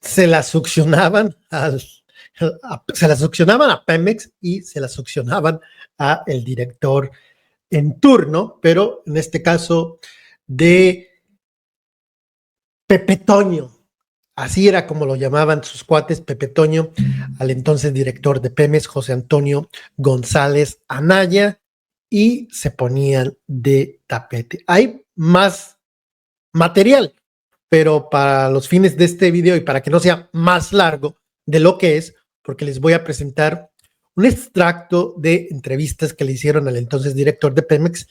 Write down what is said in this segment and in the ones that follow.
se la succionaban a Pemex y se la succionaban a el director en turno, pero en este caso de Pepe Toño. Así era como lo llamaban sus cuates, Pepe Toño, al entonces director de Pemex, José Antonio González Anaya, y se ponían de tapete. Hay más material, pero para los fines de este video y para que no sea más largo de lo que es, porque les voy a presentar un extracto de entrevistas que le hicieron al entonces director de Pemex,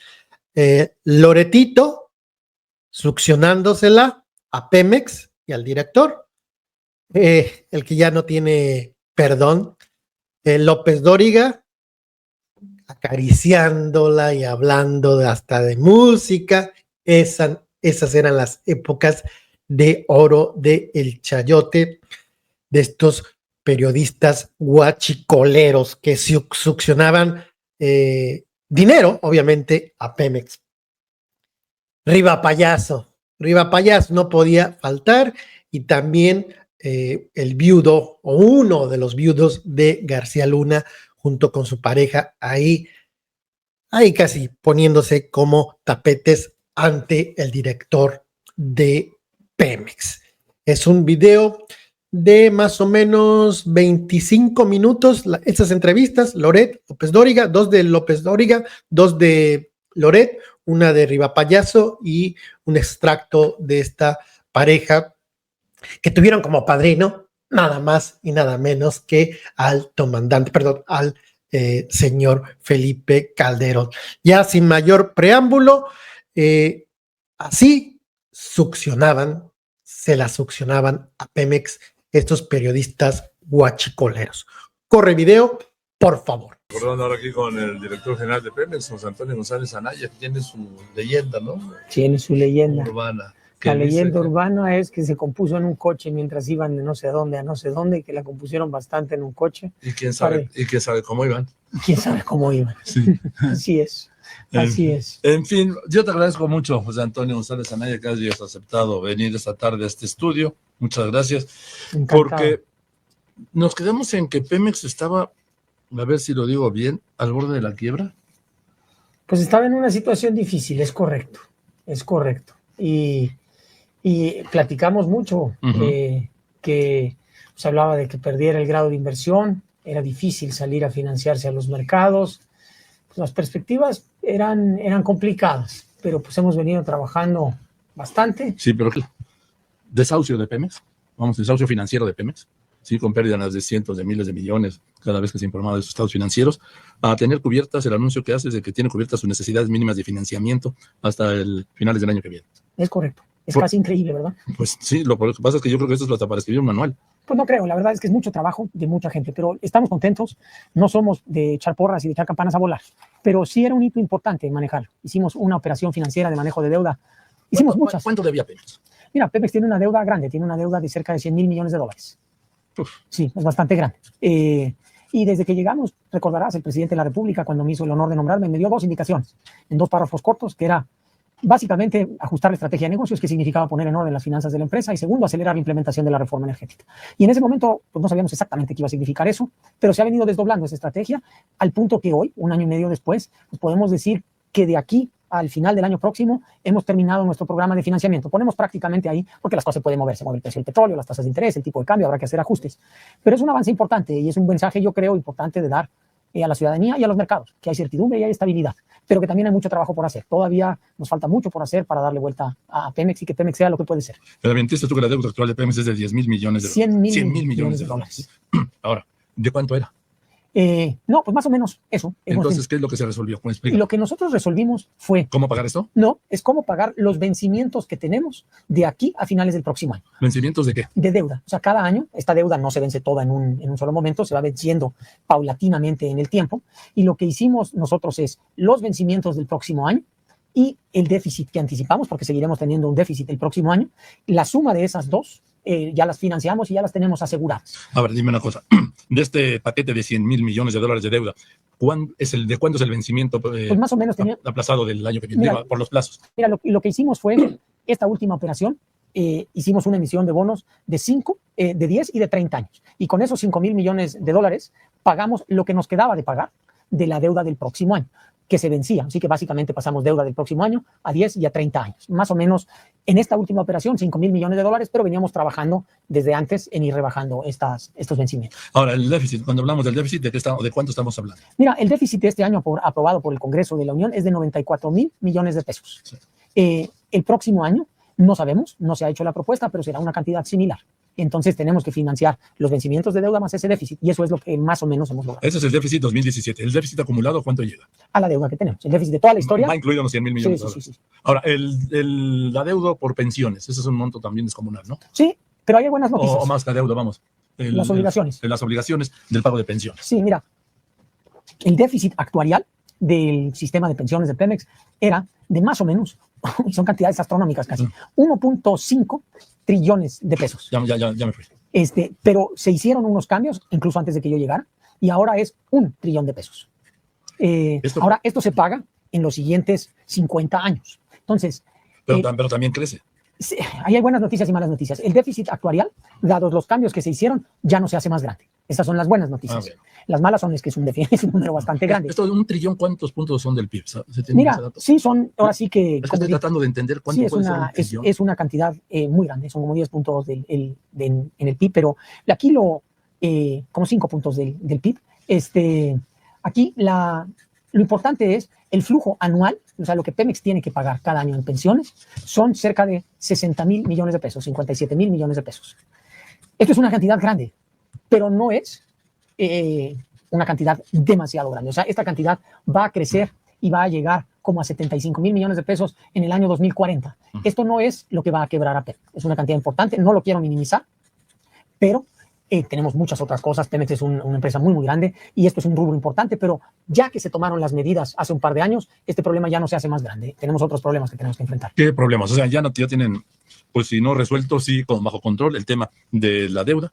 Loretito, succionándosela a Pemex y al director, el que ya no tiene perdón, López Dóriga, acariciándola y hablando hasta de música. Esas eran las épocas de oro de El Chayote, de estos periodistas guachicoleros que succionaban dinero, obviamente, a Pemex. Riva Payaso no podía faltar, y también el viudo o uno de los viudos de García Luna junto con su pareja ahí casi poniéndose como tapetes ante el director de Pemex. Es un video de más o menos 25 minutos, estas entrevistas, Loret, López Dóriga, 2 de López Dóriga, 2 de Loret, una de Riva Payaso y un extracto de esta pareja que tuvieron como padrino nada más y nada menos que al señor Felipe Calderón. Ya sin mayor preámbulo, así se la succionaban a Pemex estos periodistas guachicoleros. Corre video, por favor. Recordando ahora aquí con el director general de Pemex, José Antonio González Anaya, que tiene su leyenda, ¿no? Tiene su leyenda urbana. La leyenda urbana es que se compuso en un coche mientras iban de no sé dónde a no sé dónde, y que la compusieron bastante en un coche. ¿Y quién sabe cómo iban? ¿Quién sabe cómo iban? Sí. Así es. Así es. En fin, yo te agradezco mucho, José Antonio González Anaya, que hayas aceptado venir esta tarde a este estudio. Muchas gracias. Encantado. Porque nos quedamos en que Pemex estaba, a ver si lo digo bien, al borde de la quiebra. Pues estaba en una situación difícil, es correcto. Y platicamos mucho, que se hablaba de que perdiera el grado de inversión, era difícil salir a financiarse a los mercados. Pues las perspectivas eran complicadas, pero pues hemos venido trabajando bastante. Sí, pero desahucio de Pemex, desahucio financiero de Pemex, sí, con pérdidas de cientos de miles de millones cada vez que se informaba de sus estados financieros, a tener cubiertas, el anuncio que hace es de que tiene cubiertas sus necesidades mínimas de financiamiento hasta el finales del año que viene. Es correcto. Es casi increíble, ¿verdad? Pues sí, lo que pasa es que yo creo que esto es hasta para escribir un manual. Pues no creo, la verdad es que es mucho trabajo de mucha gente, pero estamos contentos, no somos de echar porras y de echar campanas a volar, pero sí era un hito importante manejarlo. Hicimos una operación financiera de manejo de deuda, hicimos muchas. ¿Cuánto debía Pemex? Mira, Pemex tiene una deuda grande, tiene una deuda de cerca de 100,000 millones de dólares. Uf. Sí, es bastante grande. Y desde que llegamos, recordarás, el presidente de la República, cuando me hizo el honor de nombrarme, me dio 2 indicaciones, en 2 párrafos cortos, que era básicamente ajustar la estrategia de negocios, que significaba poner en orden las finanzas de la empresa, y segundo, acelerar la implementación de la reforma energética. Y en ese momento pues no sabíamos exactamente qué iba a significar eso, pero se ha venido desdoblando esa estrategia al punto que hoy, 1 año y medio después, pues podemos decir que de aquí al final del año próximo hemos terminado nuestro programa de financiamiento. Ponemos prácticamente ahí, porque las cosas se pueden mover, se mueve el precio del petróleo, las tasas de interés, el tipo de cambio, habrá que hacer ajustes. Pero es un avance importante y es un mensaje, yo creo, importante de dar a la ciudadanía y a los mercados, que hay certidumbre y hay estabilidad, pero que también hay mucho trabajo por hacer. Todavía nos falta mucho por hacer para darle vuelta a Pemex y que Pemex sea lo que puede ser. Pero mentiste tú que la deuda actual de Pemex es de 10,000 millones de dólares. 100,000 millones de dólares. Ahora, ¿de cuánto era? No, pues más o menos eso. Entonces, ¿qué es lo que se resolvió? Y lo que nosotros resolvimos fue... ¿Cómo pagar esto? No, es cómo pagar los vencimientos que tenemos de aquí a finales del próximo año. ¿Vencimientos de qué? De deuda. O sea, cada año, esta deuda no se vence toda en un solo momento, se va venciendo paulatinamente en el tiempo. Y lo que hicimos nosotros es los vencimientos del próximo año y el déficit que anticipamos, porque seguiremos teniendo un déficit el próximo año. La suma de esas dos ya las financiamos y ya las tenemos aseguradas. A ver, dime una cosa. De este paquete de 100,000 millones de dólares de deuda, ¿de cuándo es el vencimiento pues más o menos aplazado del año que viene, por los plazos? Mira, lo que hicimos fue esta última operación, hicimos una emisión de bonos de 5, de 10 y de 30 años. Y con esos 5,000 millones de dólares pagamos lo que nos quedaba de pagar de la deuda del próximo año, que se vencía. Así que básicamente pasamos deuda del próximo año a 10 y a 30 años. Más o menos en esta última operación, 5,000 millones de dólares, pero veníamos trabajando desde antes en ir rebajando estos vencimientos. Ahora, el déficit, cuando hablamos del déficit, ¿de cuánto estamos hablando? Mira, el déficit de este año aprobado por el Congreso de la Unión es de 94,000 millones de pesos. Sí. El próximo año, no sabemos, no se ha hecho la propuesta, pero será una cantidad similar. Entonces tenemos que financiar los vencimientos de deuda más ese déficit, y eso es lo que más o menos hemos logrado. Ese es el déficit 2017. ¿El déficit acumulado cuánto llega? A la deuda que tenemos. El déficit de toda la historia. Va incluido los 100,000 millones Sí, de dólares. sí. Ahora, la deuda por pensiones, ese es un monto también descomunal, ¿no? Sí, pero hay buenas noticias. O más que deuda, vamos. Las obligaciones. Las obligaciones del pago de pensiones. Sí, mira, el déficit actuarial del sistema de pensiones de Pemex era de más o menos, son cantidades astronómicas casi, 1.5 trillones de pesos. Ya me fui. Pero se hicieron unos cambios, incluso antes de que yo llegara, y ahora es 1 trillón de pesos. Ahora, esto se paga en los siguientes 50 años. Entonces... Pero también crece. Sí, ahí hay buenas noticias y malas noticias. El déficit actuarial, dados los cambios que se hicieron, ya no se hace más grande. Esas son las buenas noticias. Okay. Las malas son que es un número bastante grande. Esto de 1 trillón, ¿cuántos puntos son del PIB? Mira, sí son, ahora sí que... Estoy tratando de entender cuánto puede ser un trillón. Es una cantidad muy grande, son como 10 puntos en el PIB, pero aquí como 5 puntos del PIB. Aquí lo importante es el flujo anual, o sea, lo que Pemex tiene que pagar cada año en pensiones, son cerca de 60,000 millones de pesos, 57,000 millones de pesos. Esto es una cantidad grande, pero no es una cantidad demasiado grande. O sea, esta cantidad va a crecer y va a llegar como a 75,000 millones de pesos en el año 2040. Esto no es lo que va a quebrar a Pemex. Es una cantidad importante, no lo quiero minimizar, pero tenemos muchas otras cosas. Pemex es una empresa muy, muy grande y esto es un rubro importante, pero ya que se tomaron las medidas hace un par de años, este problema ya no se hace más grande. Tenemos otros problemas que tenemos que enfrentar. ¿Qué problemas? O sea, ya tienen, pues si no resuelto, sí, bajo control el tema de la deuda,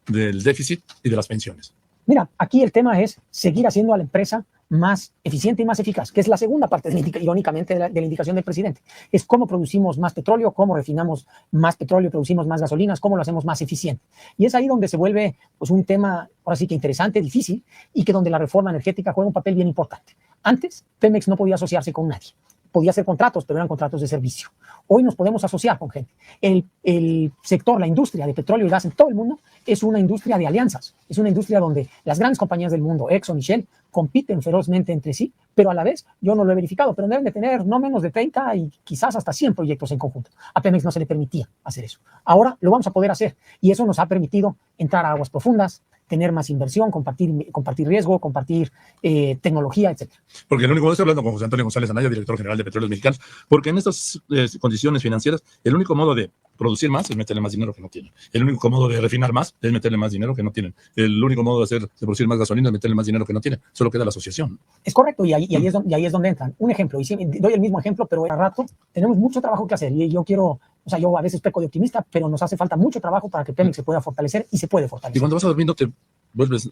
del déficit y de las pensiones. Mira, aquí el tema es seguir haciendo a la empresa más eficiente y más eficaz, que es la segunda parte, irónicamente, de la indicación del presidente. Es cómo producimos más petróleo, cómo refinamos más petróleo, producimos más gasolinas, cómo lo hacemos más eficiente. Y es ahí donde se vuelve pues, un tema, ahora sí que interesante, difícil, y que donde la reforma energética juega un papel bien importante. Antes, Pemex no podía asociarse con nadie. Podía hacer contratos, pero eran contratos de servicio. Hoy nos podemos asociar con gente. El sector, la industria de petróleo y gas en todo el mundo es una industria de alianzas. Es una industria donde las grandes compañías del mundo, Exxon y Shell, compiten ferozmente entre sí, pero a la vez, yo no lo he verificado, pero deben de tener no menos de 30 y quizás hasta 100 proyectos en conjunto. A Pemex no se le permitía hacer eso. Ahora lo vamos a poder hacer y eso nos ha permitido entrar a aguas profundas, tener más inversión, compartir riesgo, compartir tecnología, etc. Porque el único modo, estoy hablando con José Antonio González Anaya, director general de Petróleos Mexicanos, porque en estas condiciones financieras, el único modo de producir más es meterle más dinero que no tienen. El único modo de refinar más es meterle más dinero que no tienen. El único modo de producir más gasolina es meterle más dinero que no tienen. Solo queda la asociación. Es correcto, y ahí es donde entran. Un ejemplo, y doy el mismo ejemplo, pero a rato tenemos mucho trabajo que hacer y yo yo a veces peco de optimista, pero nos hace falta mucho trabajo para que Pemex se pueda fortalecer y se puede fortalecer. Y cuando vas a dormir, ¿no te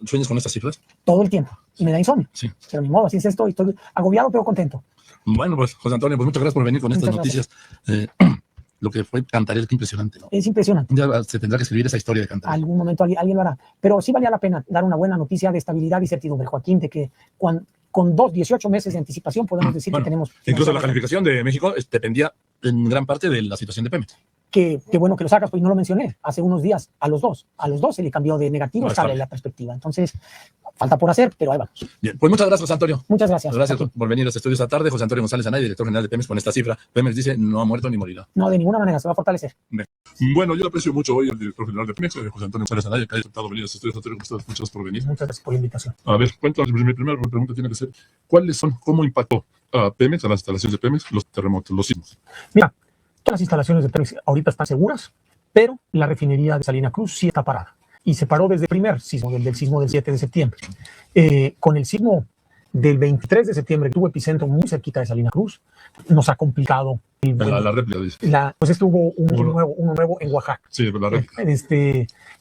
sueñas con estas cifras? Todo el tiempo, y me da insomnio. Sí. Pero ni modo, así es esto, y estoy agobiado pero contento. Bueno, pues José Antonio, pues muchas gracias por venir con estas Muchas noticias. Lo que fue Cantarell, qué impresionante, ¿no? Es impresionante. Ya se tendrá que escribir esa historia de Cantarell. Algún momento alguien lo hará. Pero sí valía la pena dar una buena noticia de estabilidad y certidumbre, Joaquín, de que con 18 meses de anticipación podemos decir que tenemos... Incluso la calificación de México dependía en gran parte de la situación de Pemex. Qué bueno que lo sacas, pues no lo mencioné. Hace unos días a los dos se le cambió de negativo a estable la perspectiva. Entonces, falta por hacer, pero ahí vamos. Bien, pues muchas gracias, José Antonio. Muchas gracias. Gracias por venir a los estudios esta tarde. José Antonio González Anaya, director general de Pemex, con esta cifra. Pemex dice, no ha muerto ni morirá. No, de ninguna manera, se va a fortalecer. Bueno, yo le aprecio mucho hoy al director general de Pemex, José Antonio González Anaya, que haya aceptado venir a los estudios. Antonio, muchas gracias por venir. Muchas gracias por la invitación. A ver, cuéntanos, mi primera pregunta tiene que ser, ¿cómo impactó a Pemex, a las instalaciones de Pemex, los terremotos, los sismos? Mira, todas las instalaciones de Pemex ahorita están seguras, pero la refinería de Salina Cruz sí está parada. Y se paró desde el primer sismo, del sismo del 7 de septiembre. Con el sismo del 23 de septiembre, que tuvo epicentro muy cerquita de Salina Cruz, nos ha complicado. La réplica, dice. Pues hubo uno nuevo en Oaxaca. Sí, la réplica.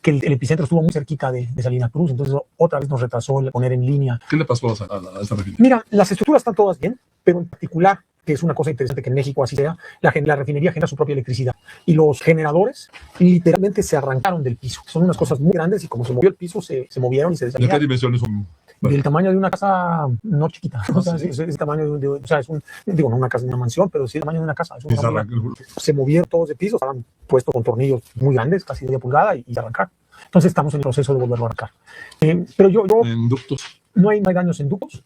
Que el epicentro estuvo muy cerquita de Salina Cruz, entonces otra vez nos retrasó el poner en línea. ¿Qué le pasó a esta refinería? Mira, las estructuras están todas bien, pero en particular que es una cosa interesante que en México así sea, la refinería genera su propia electricidad y los generadores literalmente se arrancaron del piso. Son unas cosas muy grandes y como se movió el piso, se movieron y se ¿De qué desalinearon. dimensiones son? Del tamaño de una casa no chiquita, o sea, es el tamaño o sea, es un, digo, no una casa, una mansión, pero sí el tamaño de una casa. Es una se movieron todos de piso, estaban puestos con tornillos muy grandes, casi media pulgada, y se arrancaron. Entonces estamos en el proceso de volverlo a arrancar. Pero yo En ductos. no hay daños en ductos,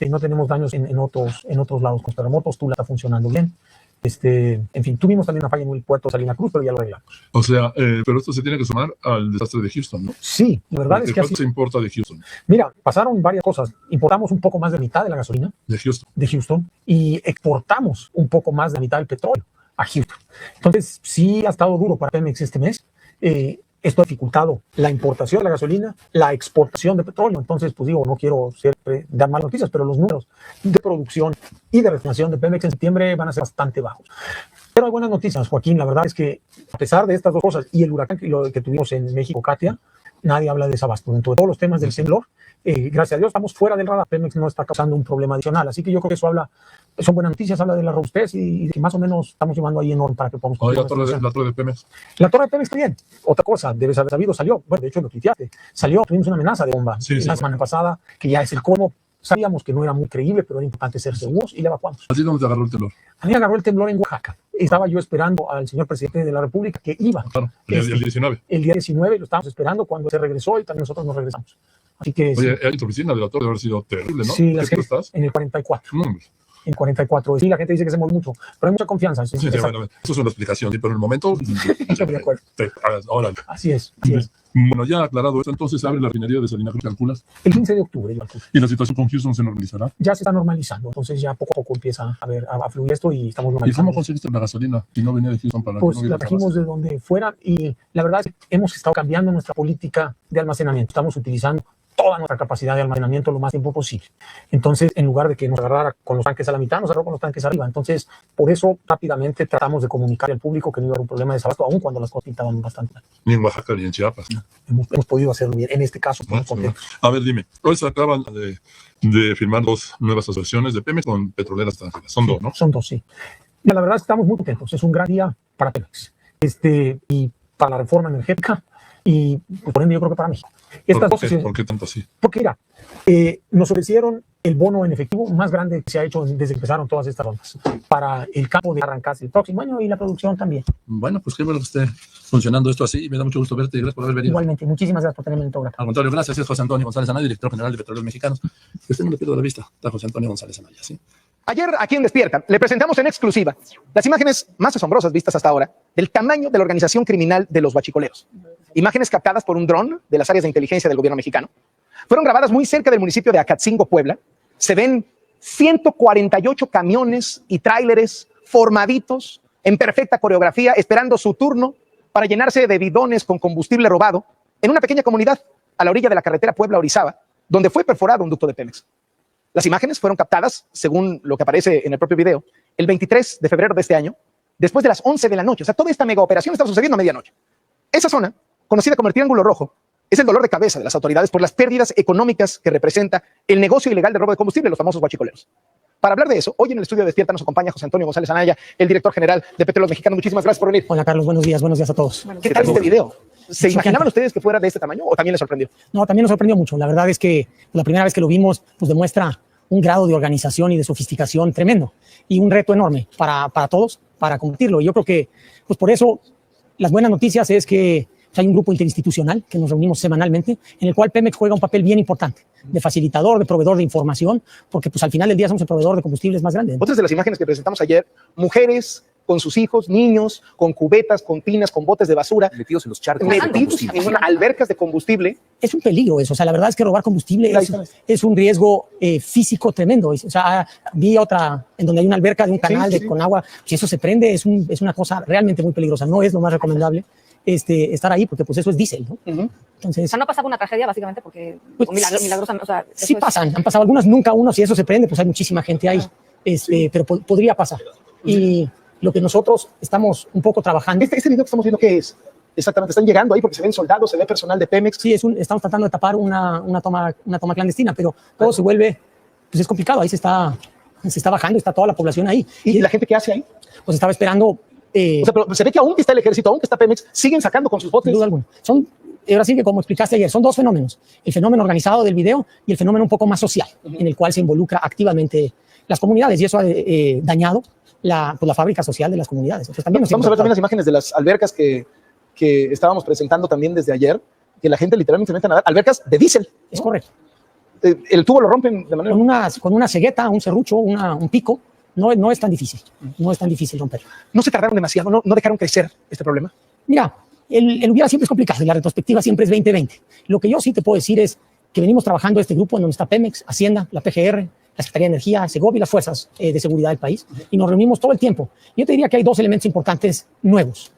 no tenemos daños en otros lados con terremotos, Tula está funcionando bien. En fin, tuvimos también una falla en el puerto de Salina Cruz, pero ya lo arreglamos. O sea, pero esto se tiene que sumar al desastre de Houston, ¿no? Sí, la verdad es que ¿Cuánto se importa de Houston? Mira, pasaron varias cosas. Importamos un poco más de la mitad de la gasolina De Houston. y exportamos un poco más de la mitad del petróleo a Houston. Entonces, sí ha estado duro para Pemex este mes. Esto ha dificultado la importación de la gasolina, la exportación de petróleo. Entonces, pues digo, no quiero siempre dar malas noticias, pero los números de producción y de refinación de Pemex en septiembre van a ser bastante bajos. Pero hay buenas noticias, Joaquín. La verdad es que a pesar de estas dos cosas y el huracán que tuvimos en México, Katia, nadie habla de desabasto. Dentro de todos los temas del temblor, gracias a Dios estamos fuera del radar. Pemex no está causando un problema adicional. Así que yo creo que eso son buenas noticias, habla de la robustez y que más o menos estamos llevando ahí en orden para que podamos... La torre de Pemex. La torre de Pemex también. Otra cosa, debes haber sabido, salió. Bueno, de hecho lo tuiteaste. Salió, tuvimos una amenaza de bomba la semana pasada, que ya es el colmo. Sabíamos que no era muy creíble, pero era importante ser seguros y la evacuamos. ¿Así dónde te agarró el temblor? A mí me agarró el temblor en Oaxaca. Estaba yo esperando al señor presidente de la República que iba. Claro, el 19. El día 19 lo estábamos esperando cuando se regresó y también nosotros nos regresamos. Así que... Oye, en tu oficina de la torre debe haber sido terrible, ¿no? Sí, ¿Qué estás? en el 44. No, hombre. En 44. Sí, la gente dice que se mueve mucho, pero hay mucha confianza. Sí, bueno, eso es una explicación, sí, pero en el momento... Estoy de acuerdo. Órale. Así es. Bueno, ya aclarado esto, entonces se abre la refinería de Salina Cruz, ¿calculas? El 15 de octubre, yo calculo. ¿Y la situación con Houston se normalizará? Ya se está normalizando, entonces ya poco a poco empieza a fluir esto y estamos normalizando. ¿Y cómo conseguiste la gasolina si no venía de Houston para Pues que no la trajimos de donde fuera y la verdad es que hemos estado cambiando nuestra política de almacenamiento. Estamos utilizando toda nuestra capacidad de almacenamiento lo más tiempo posible. Entonces, en lugar de que nos agarrara con los tanques a la mitad, nos agarró con los tanques arriba. Entonces, por eso rápidamente tratamos de comunicar al público que no iba a haber un problema de desabasto, aún cuando las cosas pintaban bastante mal. Ni en Oaxaca ni en Chiapas. Hemos podido hacerlo bien. En este caso, estamos contentos. A ver, dime, hoy se acaban de firmar 2 nuevas asociaciones de Pemex con petroleras extranjeras. Son 2, ¿no? Son 2, sí. Y la verdad es que estamos muy contentos. Es un gran día para Pemex. Y para la reforma energética y por ende yo creo que para México. ¿Por qué tanto así? Porque mira, nos ofrecieron el bono en efectivo más grande que se ha hecho desde que empezaron todas estas rondas para el campo de arrancarse el próximo año y la producción también. Bueno, pues qué bueno que esté funcionando esto así. Me da mucho gusto verte y gracias por haber venido. Igualmente, muchísimas gracias por tenerme en todo. Al contrario, gracias. Es José Antonio González Anaya, director general de Petróleos Mexicanos. Que usted no le pierda la vista. Está José Antonio González Anaya, ¿sí? Ayer, aquí en Despierta, le presentamos en exclusiva las imágenes más asombrosas vistas hasta ahora del tamaño de la organización criminal de los huachicoleros. Imágenes captadas por un dron de las áreas de inteligencia del gobierno mexicano. Fueron grabadas muy cerca del municipio de Acatzingo, Puebla. Se ven 148 camiones y tráileres formaditos en perfecta coreografía, esperando su turno para llenarse de bidones con combustible robado en una pequeña comunidad a la orilla de la carretera Puebla-Orizaba, donde fue perforado un ducto de Pemex. Las imágenes fueron captadas, según lo que aparece en el propio video, el 23 de febrero de este año, después de las 11 de la noche. O sea, toda esta mega operación estaba sucediendo a medianoche. Esa zona, conocida como el Triángulo Rojo, es el dolor de cabeza de las autoridades por las pérdidas económicas que representa el negocio ilegal de robo de combustible, los famosos huachicoleros. Para hablar de eso, hoy en el estudio de Despierta nos acompaña José Antonio González Anaya, el director general de Petróleos Mexicanos. Muchísimas gracias por venir. Hola, Carlos, buenos días a todos. ¿Qué tal este video? ¿Se imaginaban ustedes que fuera de este tamaño o también les sorprendió? No, también nos sorprendió mucho. La verdad es que la primera vez que lo vimos, pues demuestra un grado de organización y de sofisticación tremendo y un reto enorme para todos, para combatirlo. Y yo creo que, pues por eso, las buenas noticias es que hay un grupo interinstitucional que nos reunimos semanalmente, en el cual Pemex juega un papel bien importante, de facilitador, de proveedor de información, porque pues al final del día somos el proveedor de combustibles más grande. Otras de las imágenes que presentamos ayer, mujeres con sus hijos, niños, con cubetas, con tinas, con botes de basura, metidos en los charcos, metidos en albercas de combustible. Es un peligro eso, o sea, la verdad es que robar combustible es un riesgo físico tremendo. O sea, vi otra en donde hay una alberca de un canal con agua, si eso se prende es una cosa realmente muy peligrosa, no es lo más recomendable estar ahí porque pues eso es diésel, ¿no? Entonces, o sea, no pasaba una tragedia básicamente porque pues, milagrosa, o sea, sí pasan, han pasado algunas, nunca uno, si eso se prende, pues hay muchísima gente ahí, pero podría pasar. Y lo que nosotros estamos un poco trabajando. Este video que estamos viendo, ¿qué es? Exactamente, están llegando ahí porque se ven soldados, se ve personal de Pemex. Sí, estamos tratando de tapar una toma clandestina, pero todo se vuelve, pues es complicado, ahí se está Se está bajando, está toda la población ahí. ¿Y la gente qué hace ahí? Pues estaba esperando. O sea, pero se ve que aunque está el ejército, aunque está Pemex, siguen sacando con sus botes. Sin duda alguna. Ahora sí que, como explicaste ayer, son dos fenómenos. El fenómeno organizado del video y el fenómeno un poco más social, en el cual se involucra activamente las comunidades, y eso ha dañado la fábrica social de las comunidades. Entonces, también Vamos a ver también las imágenes de las albercas que estábamos presentando también desde ayer, que la gente literalmente se mete a nadar. Albercas de diésel. Es correcto. El tubo lo rompen de manera... Con una cegueta, un serrucho, un pico, no es tan difícil. No es tan difícil romperlo. ¿No se tardaron demasiado? ¿No dejaron crecer este problema? Mira, el hubiera siempre es complicado y la retrospectiva siempre es 2020. Lo que yo sí te puedo decir es que venimos trabajando este grupo en donde está Pemex, Hacienda, la PGR, la Secretaría de Energía, Segovia y las fuerzas de seguridad del país, y nos reunimos todo el tiempo. Yo te diría que hay dos elementos importantes nuevos.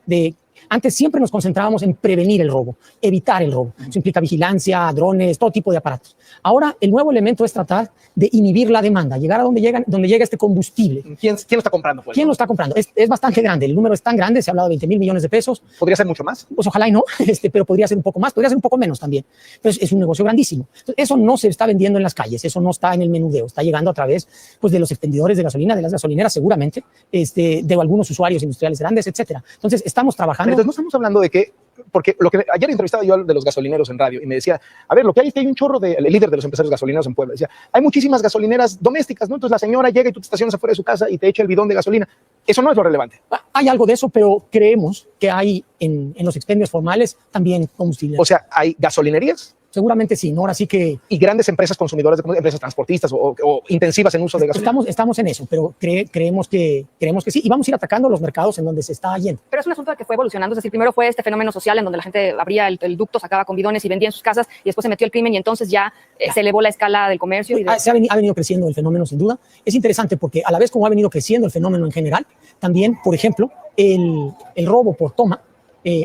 Antes siempre nos concentrábamos en prevenir el robo, evitar el robo. Eso implica vigilancia, drones, todo tipo de aparatos. Ahora, el nuevo elemento es tratar de inhibir la demanda, llegar a donde llega este combustible. ¿Quién lo está comprando? Pues? ¿Quién lo está comprando? Es bastante grande, el número es tan grande, se ha hablado de 20,000 millones de pesos. ¿Podría ser mucho más? Pues ojalá y no, pero podría ser un poco más, podría ser un poco menos también. Pero es un negocio grandísimo. Entonces, eso no se está vendiendo en las calles, eso no está en el menudeo, está llegando a través pues, de los expendedores de gasolina, de las gasolineras seguramente, de algunos usuarios industriales grandes, etcétera. Entonces, estamos trabajando. Pero entonces no estamos hablando de que, porque ayer entrevistaba yo de los gasolineros en radio y me decía, a ver, lo que hay es que hay un chorro el líder de los empresarios gasolineros en Puebla, decía, hay muchísimas gasolineras domésticas, ¿no? Entonces la señora llega y tú te estacionas afuera de su casa y te echa el bidón de gasolina. Eso no es lo relevante. Hay algo de eso, pero creemos que hay en los expendios formales también combustible. O sea, ¿hay gasolinerías? Seguramente sí, ¿no? Ahora sí que... ¿Y grandes empresas consumidoras, empresas transportistas o intensivas en uso de gasolina? Estamos en eso, pero creemos que sí, y vamos a ir atacando los mercados en donde se está yendo. Pero es un asunto que fue evolucionando, es decir, primero fue este fenómeno social en donde la gente abría el ducto, sacaba con bidones y vendía en sus casas, y después se metió el crimen y entonces ya se elevó la escala del comercio. Ha venido creciendo el fenómeno sin duda. Es interesante porque a la vez como ha venido creciendo el fenómeno en general, también, por ejemplo, el robo por toma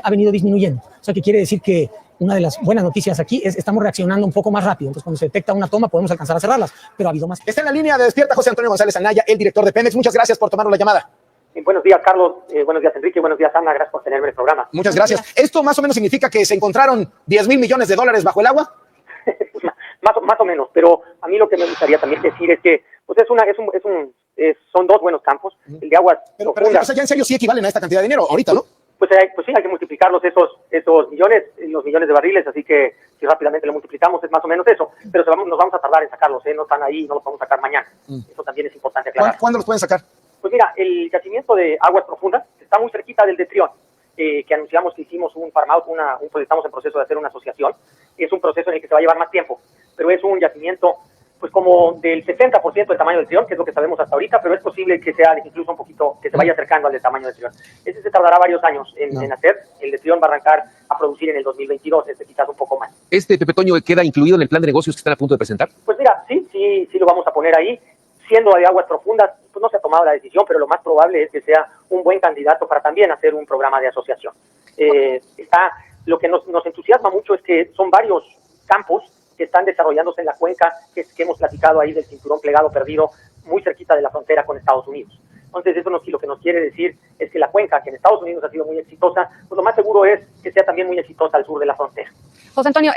ha venido disminuyendo. O sea, que quiere decir que una de las buenas noticias aquí es que estamos reaccionando un poco más rápido. Entonces, cuando se detecta una toma, podemos alcanzar a cerrarlas, pero ha habido más. Está en la línea de Despierta José Antonio González Anaya, el director de Pemex. Muchas gracias por tomarnos la llamada. Buenos días, Carlos. Buenos días, Enrique. Buenos días, Ana. Gracias por tenerme en el programa. Muchas gracias. ¿Esto más o menos significa que se encontraron 10,000 millones de dólares bajo el agua? más o menos, pero a mí lo que me gustaría también decir es que pues son dos buenos campos. El de aguas profundas. O sea, ya en serio sí equivalen a esta cantidad de dinero ahorita, ¿no? Pues sí, hay que multiplicarlos esos millones, los millones de barriles, así que si rápidamente lo multiplicamos es más o menos eso, pero nos vamos a tardar en sacarlos, no están ahí, no los podemos sacar mañana. Eso también es importante aclarar. ¿Cuándo los pueden sacar? Pues mira, el yacimiento de aguas profundas está muy cerquita del de Trión, que anunciamos que hicimos un farm out, pues estamos en proceso de hacer una asociación. Es un proceso en el que se va a llevar más tiempo, pero es un yacimiento pues como del 70% del tamaño del Trión, que es lo que sabemos hasta ahorita, pero es posible que sea incluso un poquito, que se vaya acercando al del tamaño del Trión. Ese se tardará varios años en hacer. El de Trión va a arrancar a producir en el 2022, quizás un poco más. Pepe Toño, queda incluido en el plan de negocios que están a punto de presentar? Pues mira, sí lo vamos a poner ahí. Siendo de aguas profundas, pues no se ha tomado la decisión, pero lo más probable es que sea un buen candidato para también hacer un programa de asociación. Lo que nos entusiasma mucho es que son varios campos que están desarrollándose en la cuenca que hemos platicado ahí del cinturón plegado perdido, muy cerquita de la frontera con Estados Unidos. Entonces, eso lo que nos quiere decir es que la cuenca, que en Estados Unidos ha sido muy exitosa, pues lo más seguro es que sea también muy exitosa al sur de la frontera. José Antonio,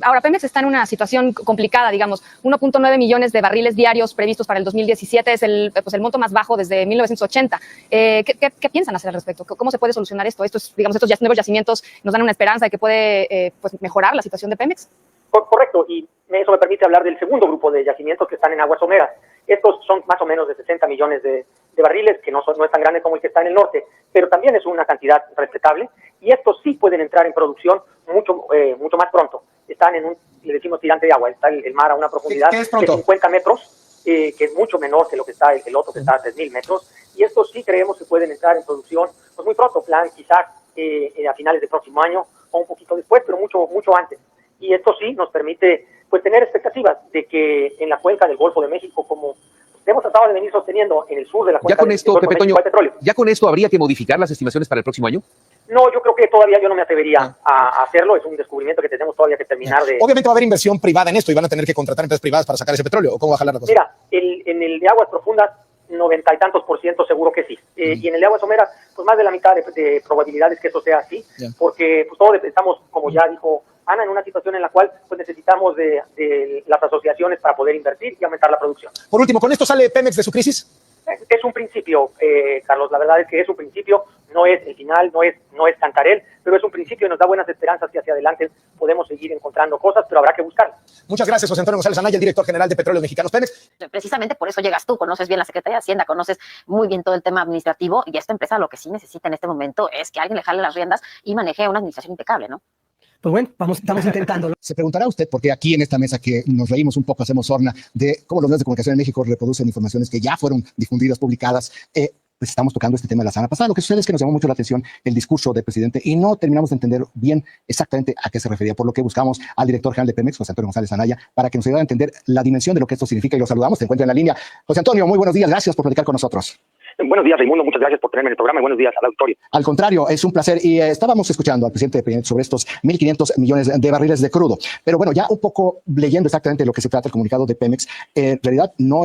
ahora Pemex está en una situación complicada, digamos, 1.9 millones de barriles diarios previstos para el 2017, es el monto más bajo desde 1980. ¿Qué piensan hacer al respecto? ¿Cómo se puede solucionar esto? Estos nuevos yacimientos nos dan una esperanza de que puede mejorar la situación de Pemex. Correcto, y eso me permite hablar del segundo grupo de yacimientos que están en aguas someras. Estos son más o menos de 60 millones de barriles, que no es tan grande como el que está en el norte, pero también es una cantidad respetable, y estos sí pueden entrar en producción mucho más pronto. Están le decimos tirante de agua, está el mar a una profundidad de 50 metros, que es mucho menor que lo que está el otro, que está a 3,000 metros, y estos sí creemos que pueden entrar en producción pues muy pronto, plan quizás a finales del próximo año, o un poquito después, pero mucho antes. Y esto sí nos permite pues tener expectativas de que en la cuenca del Golfo de México, como hemos tratado de venir sosteniendo en el sur de la cuenca del Golfo de México, hay petróleo. ¿Ya con esto habría que modificar las estimaciones para el próximo año? No, yo creo que todavía yo no me atrevería a hacerlo. Es un descubrimiento que tenemos todavía que terminar de... Obviamente va a haber inversión privada en esto y van a tener que contratar empresas privadas para sacar ese petróleo. ¿O cómo va a jalar la cosa? Mira, en el de aguas profundas, 90 y tantos % seguro que sí. Y en el de aguas someras, pues más de la mitad de probabilidades que eso sea así, porque pues todos estamos, como ya dijo Ana, en una situación en la cual pues necesitamos de las asociaciones para poder invertir y aumentar la producción. Por último, ¿con esto sale Pemex de su crisis? Es un principio, Carlos, la verdad es que es un principio, no es el final, no es cantarel, pero es un principio y nos da buenas esperanzas que hacia adelante podemos seguir encontrando cosas, pero habrá que buscarlas. Muchas gracias, José Antonio González Anaya, el director general de Petróleos Mexicanos Pemex. Precisamente por eso llegas tú, conoces bien la Secretaría de Hacienda, conoces muy bien todo el tema administrativo, y esta empresa lo que sí necesita en este momento es que alguien le jale las riendas y maneje una administración impecable, ¿no? Pues bueno, estamos intentándolo. Se preguntará usted, porque aquí en esta mesa que nos reímos un poco, hacemos sorna de cómo los medios de comunicación en México reproducen informaciones que ya fueron difundidas, publicadas. Pues estamos tocando este tema de la semana pasada. Lo que sucede es que nos llamó mucho la atención el discurso del presidente y no terminamos de entender bien exactamente a qué se refería, por lo que buscamos al director general de Pemex, José Antonio González Anaya, para que nos ayude a entender la dimensión de lo que esto significa, y lo saludamos. Se encuentra en la línea. José Antonio, muy buenos días. Gracias por platicar con nosotros. Buenos días, Raimundo, muchas gracias por tenerme en el programa y buenos días al auditorio. Al contrario, es un placer. Y estábamos escuchando al presidente sobre estos 1.500 millones de barriles de crudo. Pero bueno, ya un poco leyendo exactamente lo que se trata el comunicado de Pemex, en realidad no,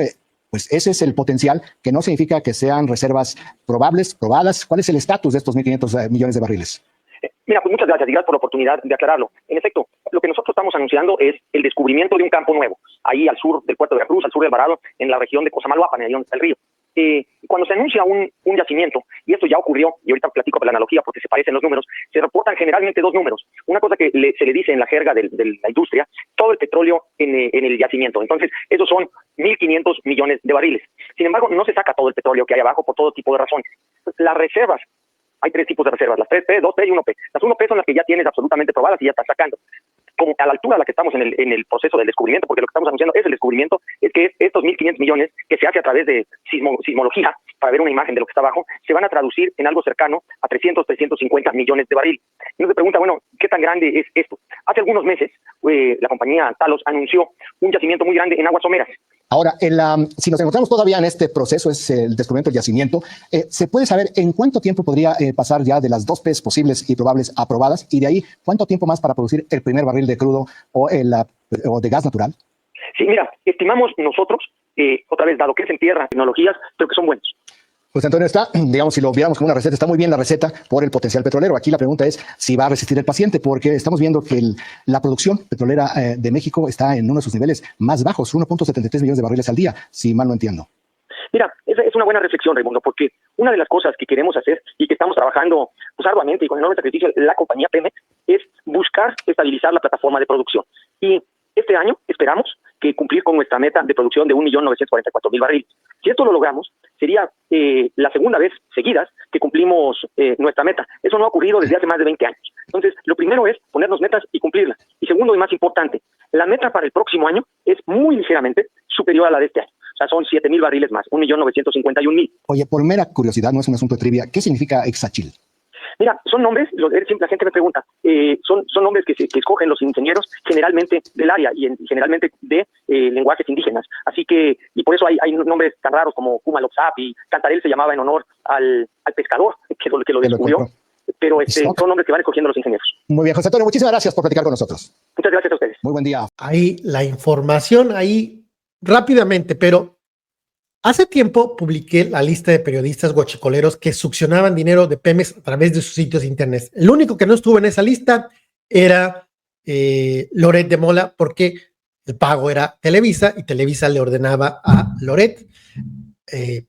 pues ese es el potencial, que no significa que sean reservas probables, probadas. ¿Cuál es el estatus de estos 1.500 millones de barriles? Mira, pues muchas gracias y gracias por la oportunidad de aclararlo. En efecto, lo que nosotros estamos anunciando es el descubrimiento de un campo nuevo, ahí al sur del puerto de Veracruz, al sur del Alvarado, en la región de Cosamaloapan, ahí donde está el río. Cuando se anuncia un yacimiento, y esto ya ocurrió, y ahorita platico por la analogía porque se parecen los números, se reportan generalmente dos números. Una cosa que se le dice en la jerga de la industria, todo el petróleo en el yacimiento. Entonces, esos son 1.500 millones de barriles. Sin embargo, no se saca todo el petróleo que hay abajo por todo tipo de razones. Las reservas, hay tres tipos de reservas, las 3P, 2P y 1P. Las 1P son las que ya tienes absolutamente probadas y ya estás sacando. Como a la altura a la que estamos en el proceso del descubrimiento, porque lo que estamos anunciando es el descubrimiento, es que estos 1.500 millones que se hace a través de sismología, para ver una imagen de lo que está abajo, se van a traducir en algo cercano a 350 millones de barriles. Y uno se pregunta, bueno, ¿qué tan grande es esto? Hace algunos meses, la compañía Talos anunció un yacimiento muy grande en aguas someras. Ahora, si nos encontramos todavía en este proceso, es el descubrimiento del yacimiento, ¿se puede saber en cuánto tiempo podría pasar ya de las 2 P's posibles y probables aprobadas, y de ahí cuánto tiempo más para producir el primer barril de crudo o de gas natural? Sí, mira, estimamos nosotros, otra vez, dado que es en tierra, tecnologías, creo que son buenos. Pues Antonio, está, digamos, si lo viéramos como una receta, está muy bien la receta por el potencial petrolero. Aquí la pregunta es si va a resistir el paciente, porque estamos viendo que la producción petrolera de México está en uno de sus niveles más bajos, 1.73 millones de barriles al día, si mal no entiendo. Mira, esa es una buena reflexión, Raimundo, porque una de las cosas que queremos hacer y que estamos trabajando pues, arduamente y con enorme sacrificio la compañía Pemex es buscar estabilizar la plataforma de producción. Y este año esperamos que cumplir con nuestra meta de producción de 1.944.000 barriles. Si esto lo logramos, sería la segunda vez seguidas que cumplimos nuestra meta. Eso no ha ocurrido desde hace más de 20 años. Entonces, lo primero es ponernos metas y cumplirlas. Y segundo y más importante, la meta para el próximo año es muy ligeramente superior a la de este año. O sea, son 7.000 barriles más, 1.951.000. Oye, por mera curiosidad, no es un asunto de trivia, ¿qué significa Exachil? Mira, son nombres, la gente me pregunta, son nombres que escogen los ingenieros generalmente del área y generalmente de lenguajes indígenas. Así que, y por eso hay nombres tan raros como Kumaloxap, y Cantarel se llamaba en honor al pescador que lo descubrió. Pero son nombres que van escogiendo los ingenieros. Muy bien, José Antonio, muchísimas gracias por platicar con nosotros. Muchas gracias a ustedes. Muy buen día. Ahí la información, ahí rápidamente, pero hace tiempo publiqué la lista de periodistas guachicoleros que succionaban dinero de Pemex a través de sus sitios de internet. El único que no estuvo en esa lista era Loret de Mola, porque el pago era Televisa y Televisa le ordenaba a Loret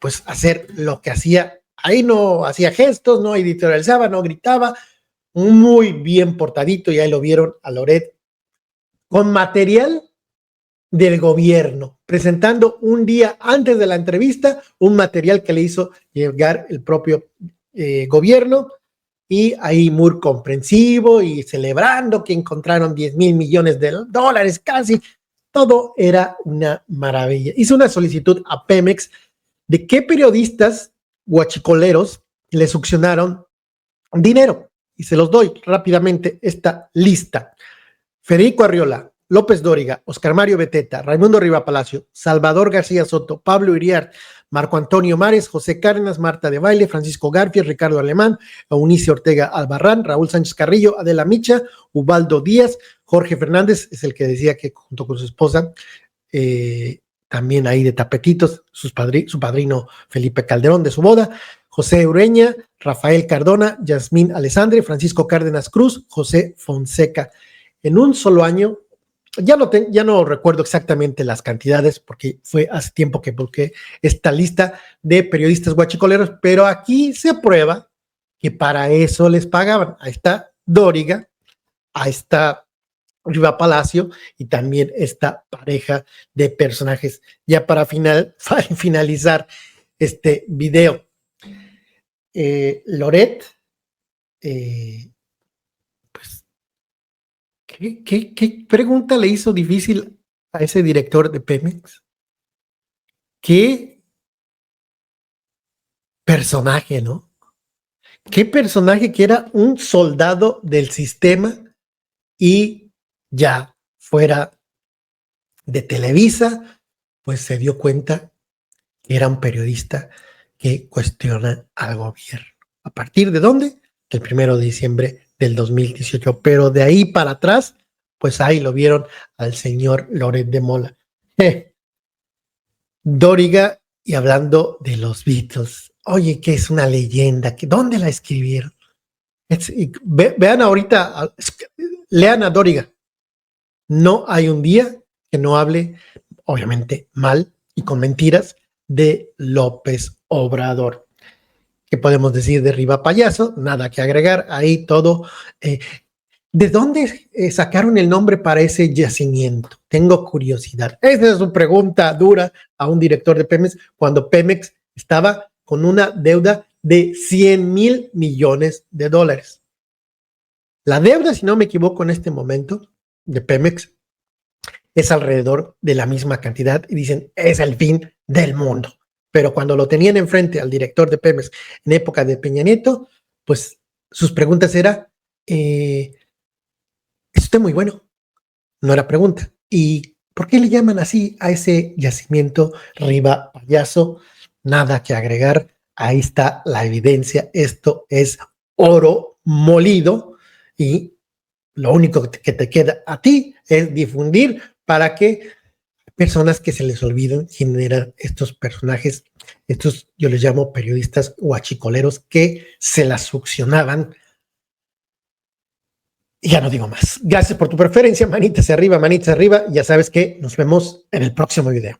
pues hacer lo que hacía. Ahí no hacía gestos, no editorializaba, no gritaba, muy bien portadito, y ahí lo vieron a Loret con material del gobierno, presentando un día antes de la entrevista un material que le hizo llegar el propio gobierno, y ahí muy comprensivo y celebrando que encontraron 10,000 millones de dólares casi. Todo era una maravilla. Hizo una solicitud a Pemex de qué periodistas guachicoleros le succionaron dinero, y se los doy rápidamente esta lista: Federico Arriola, López Dóriga, Oscar Mario Beteta, Raimundo Riva Palacio, Salvador García Soto, Pablo Iriart, Marco Antonio Mares, José Cárdenas, Marta de Baile, Francisco Garfias, Ricardo Alemán, Eunice Ortega Albarrán, Raúl Sánchez Carrillo, Adela Micha, Ubaldo Díaz, Jorge Fernández, es el que decía que junto con su esposa, también ahí de tapetitos, su padrino Felipe Calderón de su boda, José Ureña, Rafael Cardona, Yasmín Alessandre, Francisco Cárdenas Cruz, José Fonseca. en un solo año, ya no recuerdo exactamente las cantidades porque fue hace tiempo que busqué esta lista de periodistas guachicoleros, pero aquí se prueba que para eso les pagaban. Ahí está Dóriga, ahí está Riva Palacio y también esta pareja de personajes. Ya para finalizar este video, Loret, pues, ¿qué pregunta le hizo difícil a ese director de Pemex? ¿Qué personaje, no? ¿Qué personaje que era un soldado del sistema y ya fuera de Televisa, pues se dio cuenta que era un periodista que cuestiona al gobierno? ¿A partir de dónde? El 1 de diciembre del 2018. Pero de ahí para atrás, pues ahí lo vieron al señor Loret de Mola. Dóriga, y hablando de los Beatles, oye, que es una leyenda, ¿dónde la escribieron? Vean ahorita, lean a Dóriga. No hay un día que no hable, obviamente mal y con mentiras, de López Obrador. ¿Qué podemos decir de Riva Payaso? Nada que agregar, ahí todo. ¿De dónde sacaron el nombre para ese yacimiento? Tengo curiosidad. Esa es una pregunta dura a un director de Pemex cuando Pemex estaba con una deuda de 100,000 millones de dólares. La deuda, si no me equivoco, en este momento de Pemex es alrededor de la misma cantidad y dicen es el fin del mundo. Pero cuando lo tenían enfrente al director de Pemex en época de Peña Nieto, pues sus preguntas eran, es usted muy bueno. No era pregunta. ¿Y por qué le llaman así a ese yacimiento Riva Payaso? Nada que agregar. Ahí está la evidencia. Esto es oro molido y lo único que te queda a ti es difundir para que personas que se les olviden quién eran estos personajes, estos yo les llamo periodistas guachicoleros que se las succionaban. Y ya no digo más. Gracias por tu preferencia, manitas arriba, ya sabes que nos vemos en el próximo video.